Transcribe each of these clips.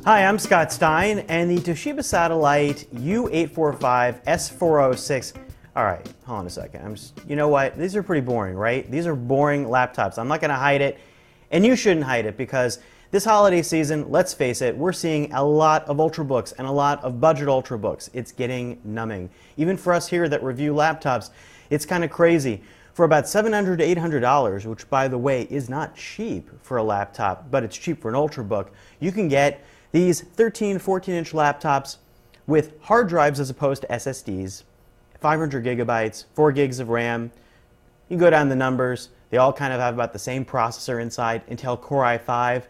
Hi, I'm Scott Stein, and the Toshiba Satellite U845 S406. All right, hold on a second. You know what? These are pretty boring, right? These are boring laptops. I'm not going to hide it, and you shouldn't hide it, because this holiday season, let's face it, we're seeing a lot of ultrabooks and a lot of budget ultrabooks. It's getting numbing. Even for us here that review laptops, it's kind of crazy. For about $700 to $800, which by the way is not cheap for a laptop, but it's cheap for an ultrabook, you can get these 13, 14-inch laptops with hard drives as opposed to SSDs, 500 gigabytes, 4 gigs of RAM. You can go down the numbers. They all kind of have about the same processor inside, Intel Core i5,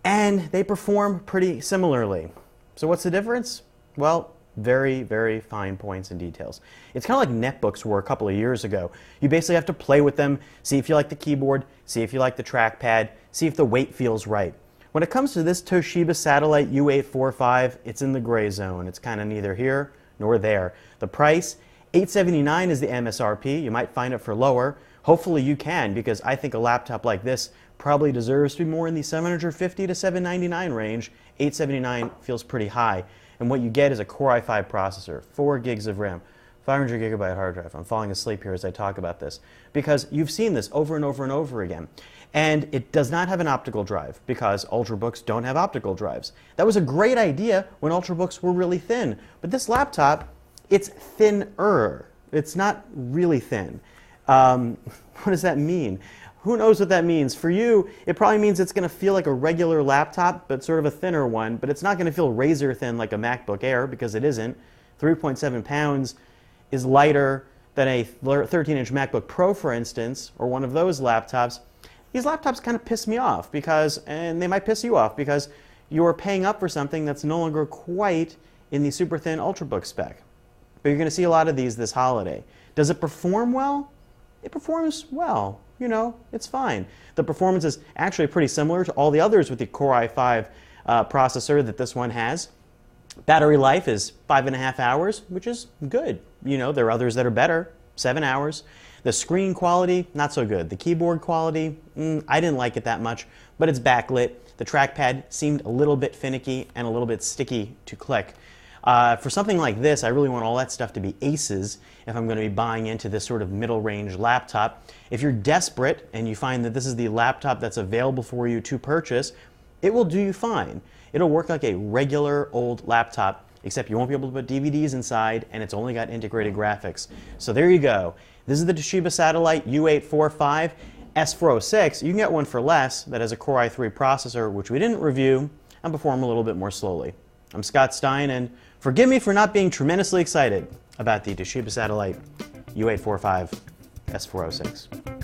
and they perform pretty similarly. So what's the difference? Well, very, very fine points and details. It's kind of like netbooks were a couple of years ago. You basically have to play with them, see if you like the keyboard, see if you like the trackpad, see if the weight feels right. When it comes to this Toshiba Satellite U845, it's in the gray zone. It's kind of neither here nor there. The price, $879 is the MSRP. You might find it for lower. Hopefully you can, because I think a laptop like this probably deserves to be more in the $750 to $799 range. $879 feels pretty high. And what you get is a Core i5 processor, 4 gigs of RAM, 500 gigabyte hard drive. I'm falling asleep here as I talk about this, because you've seen this over and over and over again. And it does not have an optical drive, because ultrabooks don't have optical drives. That was a great idea when ultrabooks were really thin. But this laptop, it's thinner. It's not really thin. What does that mean? Who knows what that means? For you, it probably means it's going to feel like a regular laptop, but sort of a thinner one. But it's not going to feel razor thin like a MacBook Air, because it isn't. 3.7 pounds is lighter than a 13-inch MacBook Pro, for instance, or one of those laptops. These laptops kind of piss me off, and they might piss you off, because you're paying up for something that's no longer quite in the super thin ultrabook spec. But you're going to see a lot of these this holiday. Does it perform well? It performs well. You know, it's fine. The performance is actually pretty similar to all the others with the Core i5 processor that this one has. Battery life is 5.5 hours, which is good. You know, there are others that are better, 7 hours. The screen quality, not so good. The keyboard quality, I didn't like it that much, but it's backlit. The trackpad seemed a little bit finicky and a little bit sticky to click. For something like this, I really want all that stuff to be aces if I'm going to be buying into this sort of middle-range laptop. If you're desperate and you find that this is the laptop that's available for you to purchase, it will do you fine. It'll work like a regular old laptop, except you won't be able to put DVDs inside, and it's only got integrated graphics. So there you go. This is the Toshiba Satellite U845 S406. You can get one for less that has a Core i3 processor, which we didn't review, and perform a little bit more slowly. I'm Scott Stein, and forgive me for not being tremendously excited about the Toshiba Satellite U845 S406.